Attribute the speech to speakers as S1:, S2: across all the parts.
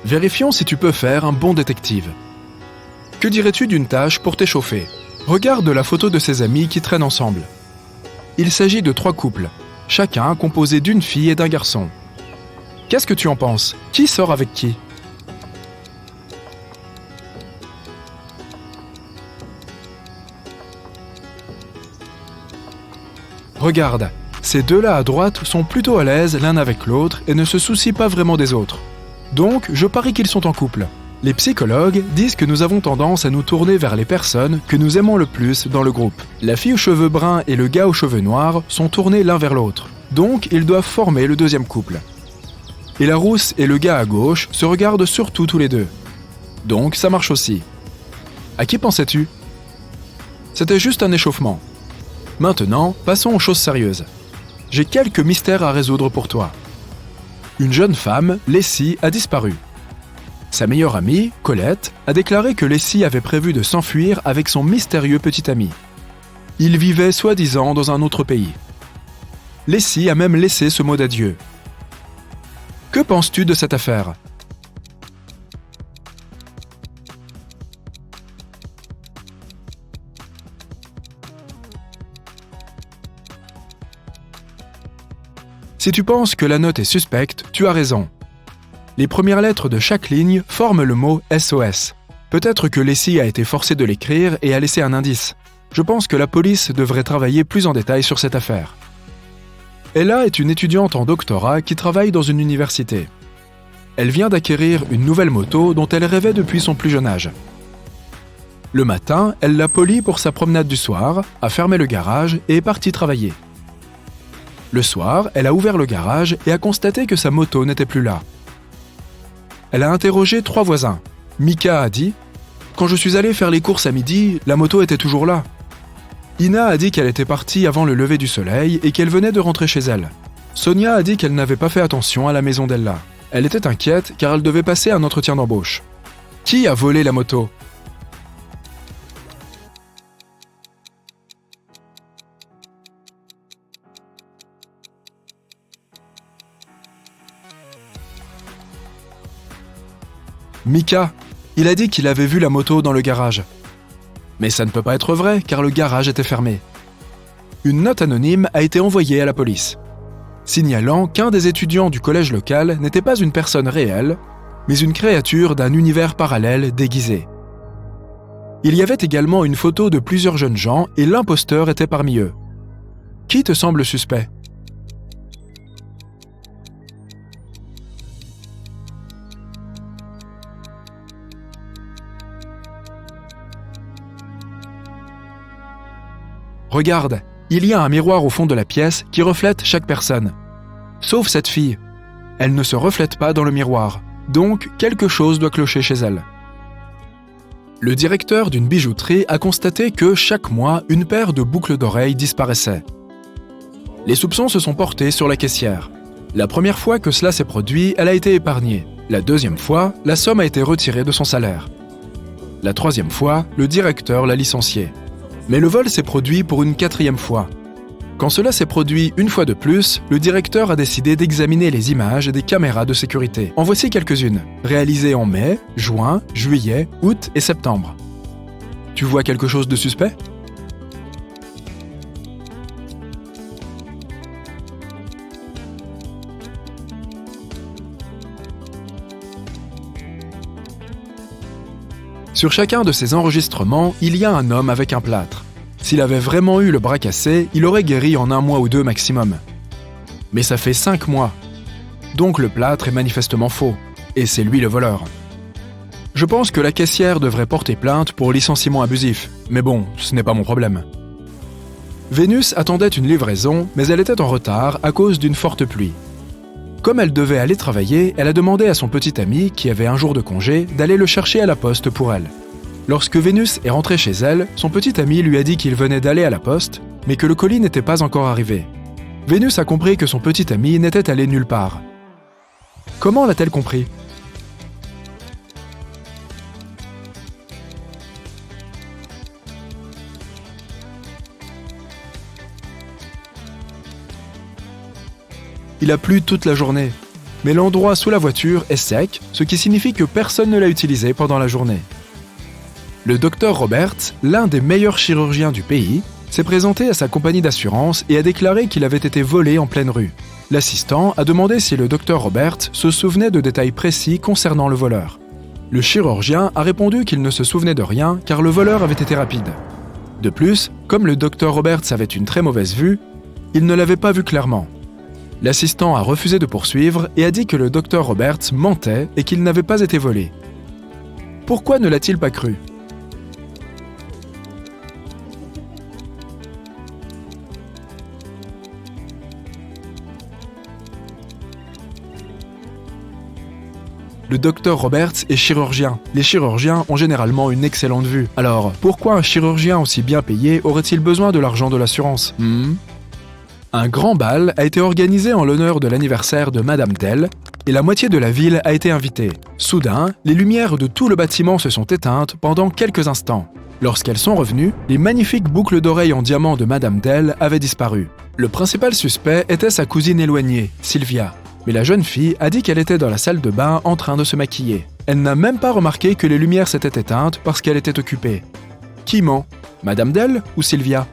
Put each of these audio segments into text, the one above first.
S1: Vérifions si tu peux faire un bon détective. Que dirais-tu d'une tâche pour t'échauffer? Regarde la photo de ses amis qui traînent ensemble. Il s'agit de 3 couples, chacun composé d'une fille et d'un garçon. Qu'est-ce que tu en penses? Qui sort avec qui? Regarde, ces deux-là à droite sont plutôt à l'aise l'un avec l'autre et ne se soucient pas vraiment des autres. Donc, je parie qu'ils sont en couple. Les psychologues disent que nous avons tendance à nous tourner vers les personnes que nous aimons le plus dans le groupe. La fille aux cheveux bruns et le gars aux cheveux noirs sont tournés l'un vers l'autre. Donc, ils doivent former le deuxième couple. Et la rousse et le gars à gauche se regardent surtout tous les deux. Donc, ça marche aussi. À qui pensais-tu? C'était juste un échauffement. Maintenant, passons aux choses sérieuses. J'ai quelques mystères à résoudre pour toi. Une jeune femme, Leslie, a disparu. Sa meilleure amie, Colette, a déclaré que Leslie avait prévu de s'enfuir avec son mystérieux petit ami. Il vivait soi-disant dans un autre pays. Leslie a même laissé ce mot d'adieu. Que penses-tu de cette affaire? Si tu penses que la note est suspecte, tu as raison. Les premières lettres de chaque ligne forment le mot SOS. Peut-être que Leslie a été forcée de l'écrire et a laissé un indice. Je pense que la police devrait travailler plus en détail sur cette affaire. Ella est une étudiante en doctorat qui travaille dans une université. Elle vient d'acquérir une nouvelle moto dont elle rêvait depuis son plus jeune âge. Le matin, elle l'a polie pour sa promenade du soir, a fermé le garage et est partie travailler. Le soir, elle a ouvert le garage et a constaté que sa moto n'était plus là. Elle a interrogé 3 voisins. Mika a dit « Quand je suis allé faire les courses à midi, la moto était toujours là. » Ina a dit qu'elle était partie avant le lever du soleil et qu'elle venait de rentrer chez elle. Sonia a dit qu'elle n'avait pas fait attention à la maison d'Ella. Elle était inquiète car elle devait passer un entretien d'embauche. Qui a volé la moto? Mika, il a dit qu'il avait vu la moto dans le garage. Mais ça ne peut pas être vrai car le garage était fermé. Une note anonyme a été envoyée à la police, signalant qu'un des étudiants du collège local n'était pas une personne réelle, mais une créature d'un univers parallèle déguisé. Il y avait également une photo de plusieurs jeunes gens et l'imposteur était parmi eux. Qui te semble suspect? Regarde, il y a un miroir au fond de la pièce qui reflète chaque personne. Sauf cette fille. Elle ne se reflète pas dans le miroir, donc quelque chose doit clocher chez elle. Le directeur d'une bijouterie a constaté que chaque mois, une paire de boucles d'oreilles disparaissait. Les soupçons se sont portés sur la caissière. La première fois que cela s'est produit, elle a été épargnée. La deuxième fois, la somme a été retirée de son salaire. La troisième fois, le directeur l'a licenciée. Mais le vol s'est produit pour une 4e fois. Quand cela s'est produit une fois de plus, le directeur a décidé d'examiner les images des caméras de sécurité. En voici quelques-unes, réalisées en mai, juin, juillet, août et septembre. Tu vois quelque chose de suspect? Sur chacun de ces enregistrements, il y a un homme avec un plâtre. S'il avait vraiment eu le bras cassé, il aurait guéri en 1 mois ou 2 maximum. Mais ça fait 5 mois. Donc le plâtre est manifestement faux, et c'est lui le voleur. Je pense que la caissière devrait porter plainte pour licenciement abusif, mais bon, ce n'est pas mon problème. Vénus attendait une livraison, mais elle était en retard à cause d'une forte pluie. Comme elle devait aller travailler, elle a demandé à son petit ami, qui avait un jour de congé, d'aller le chercher à la poste pour elle. Lorsque Vénus est rentrée chez elle, son petit ami lui a dit qu'il venait d'aller à la poste, mais que le colis n'était pas encore arrivé. Vénus a compris que son petit ami n'était allé nulle part. Comment l'a-t-elle compris? Il a plu toute la journée. mais l'endroit sous la voiture est sec, ce qui signifie que personne ne l'a utilisé pendant la journée. Le Dr Roberts, l'un des meilleurs chirurgiens du pays, s'est présenté à sa compagnie d'assurance et a déclaré qu'il avait été volé en pleine rue. L'assistant a demandé si le Dr Roberts se souvenait de détails précis concernant le voleur. Le chirurgien a répondu qu'il ne se souvenait de rien car le voleur avait été rapide. De plus, comme le Dr Roberts avait une très mauvaise vue, il ne l'avait pas vu clairement. L'assistant a refusé de poursuivre et a dit que le Dr Roberts mentait et qu'il n'avait pas été volé. Pourquoi ne l'a-t-il pas cru ? Le Dr Roberts est chirurgien. Les chirurgiens ont généralement une excellente vue. Alors, pourquoi un chirurgien aussi bien payé aurait-il besoin de l'argent de l'assurance ? Un grand bal a été organisé en l'honneur de l'anniversaire de Madame Dell et la moitié de la ville a été invitée. Soudain, les lumières de tout le bâtiment se sont éteintes pendant quelques instants. Lorsqu'elles sont revenues, les magnifiques boucles d'oreilles en diamant de Madame Dell avaient disparu. Le principal suspect était sa cousine éloignée, Sylvia. Mais la jeune fille a dit qu'elle était dans la salle de bain en train de se maquiller. Elle n'a même pas remarqué que les lumières s'étaient éteintes parce qu'elle était occupée. Qui ment ? Madame Dell ou Sylvia ?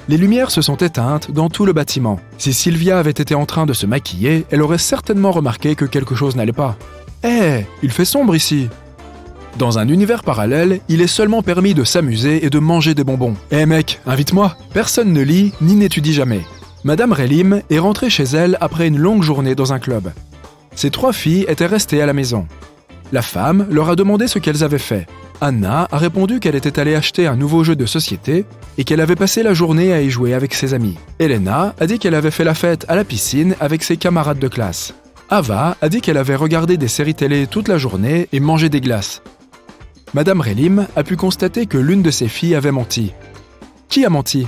S1: Les lumières se sont éteintes dans tout le bâtiment. Si Sylvia avait été en train de se maquiller, elle aurait certainement remarqué que quelque chose n'allait pas. « Hé, il fait sombre ici !» Dans un univers parallèle, il est seulement permis de s'amuser et de manger des bonbons. « Hé mec, invite-moi !» Personne ne lit ni n'étudie jamais. Madame Relim est rentrée chez elle après une longue journée dans un club. Ses 3 filles étaient restées à la maison. La femme leur a demandé ce qu'elles avaient fait. Anna a répondu qu'elle était allée acheter un nouveau jeu de société et qu'elle avait passé la journée à y jouer avec ses amis. Elena a dit qu'elle avait fait la fête à la piscine avec ses camarades de classe. Ava a dit qu'elle avait regardé des séries télé toute la journée et mangé des glaces. Madame Relim a pu constater que l'une de ses filles avait menti. Qui a menti ?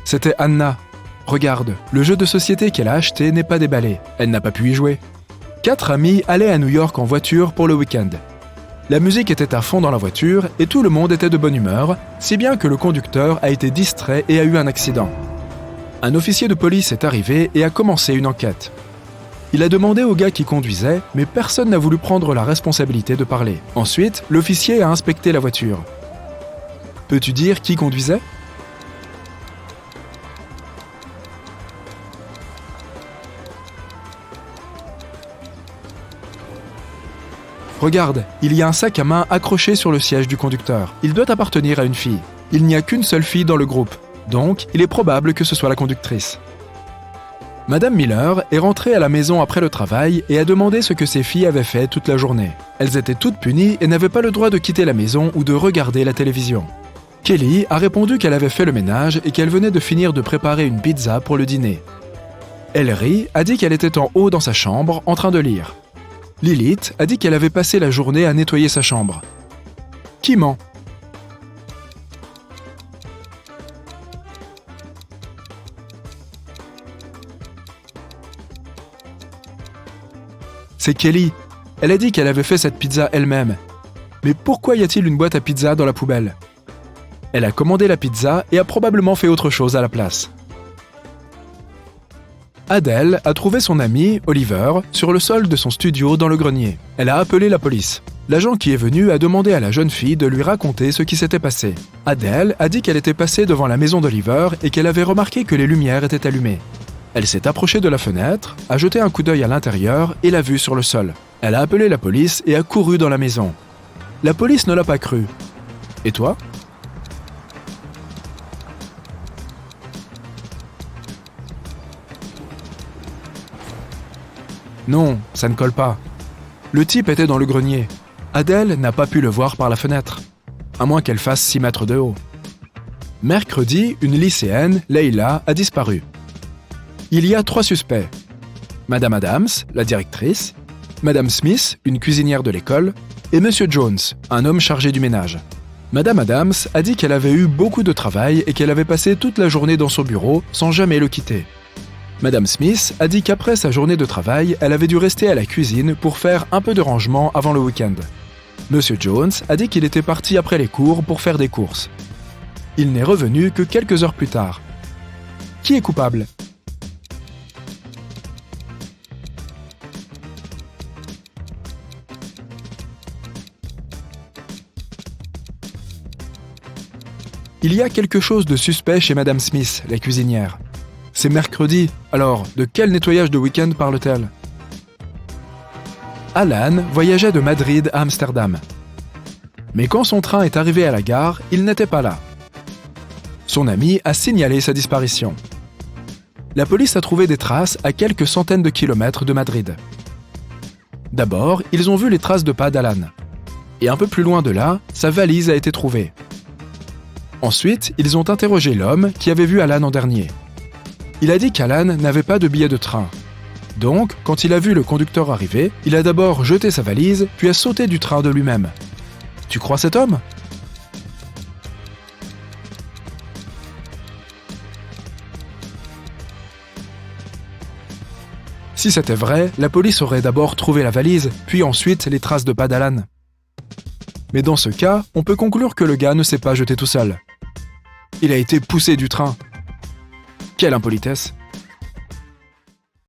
S1: C'était Anna. Regarde, le jeu de société qu'elle a acheté n'est pas déballé. Elle n'a pas pu y jouer. 4 amis allaient à New York en voiture pour le week-end. La musique était à fond dans la voiture et tout le monde était de bonne humeur, si bien que le conducteur a été distrait et a eu un accident. Un officier de police est arrivé et a commencé une enquête. Il a demandé au gars qui conduisait, mais personne n'a voulu prendre la responsabilité de parler. Ensuite, l'officier a inspecté la voiture. Peux-tu dire qui conduisait ? Regarde, il y a un sac à main accroché sur le siège du conducteur. Il doit appartenir à une fille. Il n'y a qu'une seule fille dans le groupe, donc il est probable que ce soit la conductrice. Madame Miller est rentrée à la maison après le travail et a demandé ce que ses filles avaient fait toute la journée. Elles étaient toutes punies et n'avaient pas le droit de quitter la maison ou de regarder la télévision. Kelly a répondu qu'elle avait fait le ménage et qu'elle venait de finir de préparer une pizza pour le dîner. Ellery a dit qu'elle était en haut dans sa chambre en train de lire. Lilith a dit qu'elle avait passé la journée à nettoyer sa chambre. Qui ment ? C'est Kelly. Elle a dit qu'elle avait fait cette pizza elle-même. Mais pourquoi y a-t-il une boîte à pizza dans la poubelle ? Elle a commandé la pizza et a probablement fait autre chose à la place. Adele a trouvé son ami, Oliver, sur le sol de son studio dans le grenier. Elle a appelé la police. L'agent qui est venu a demandé à la jeune fille de lui raconter ce qui s'était passé. Adele a dit qu'elle était passée devant la maison d'Oliver et qu'elle avait remarqué que les lumières étaient allumées. Elle s'est approchée de la fenêtre, a jeté un coup d'œil à l'intérieur et l'a vue sur le sol. Elle a appelé la police et a couru dans la maison. La police ne l'a pas cru. Et toi ? Non, ça ne colle pas. Le type était dans le grenier. Adele n'a pas pu le voir par la fenêtre, à moins qu'elle fasse 6 mètres de haut. Mercredi, une lycéenne, Leila, a disparu. Il y a 3 suspects. Madame Adams, la directrice, Madame Smith, une cuisinière de l'école, et Monsieur Jones, un homme chargé du ménage. Madame Adams a dit qu'elle avait eu beaucoup de travail et qu'elle avait passé toute la journée dans son bureau sans jamais le quitter. Madame Smith a dit qu'après sa journée de travail, elle avait dû rester à la cuisine pour faire un peu de rangement avant le week-end. Monsieur Jones a dit qu'il était parti après les cours pour faire des courses. Il n'est revenu que quelques heures plus tard. Qui est coupable ? Il y a quelque chose de suspect chez Madame Smith, la cuisinière. C'est mercredi, alors de quel nettoyage de week-end parle-t-elle ? Alan voyageait de Madrid à Amsterdam. Mais quand son train est arrivé à la gare, il n'était pas là. Son ami a signalé sa disparition. La police a trouvé des traces à quelques centaines de kilomètres de Madrid. D'abord, ils ont vu les traces de pas d'Alan. Et un peu plus loin de là, sa valise a été trouvée. Ensuite, ils ont interrogé l'homme qui avait vu Alan en dernier. Il a dit qu'Alan n'avait pas de billet de train. Donc, quand il a vu le conducteur arriver, il a d'abord jeté sa valise, puis a sauté du train de lui-même. Tu crois cet homme ? Si c'était vrai, la police aurait d'abord trouvé la valise, puis ensuite les traces de pas d'Alan. Mais dans ce cas, on peut conclure que le gars ne s'est pas jeté tout seul. Il a été poussé du train. Quelle impolitesse!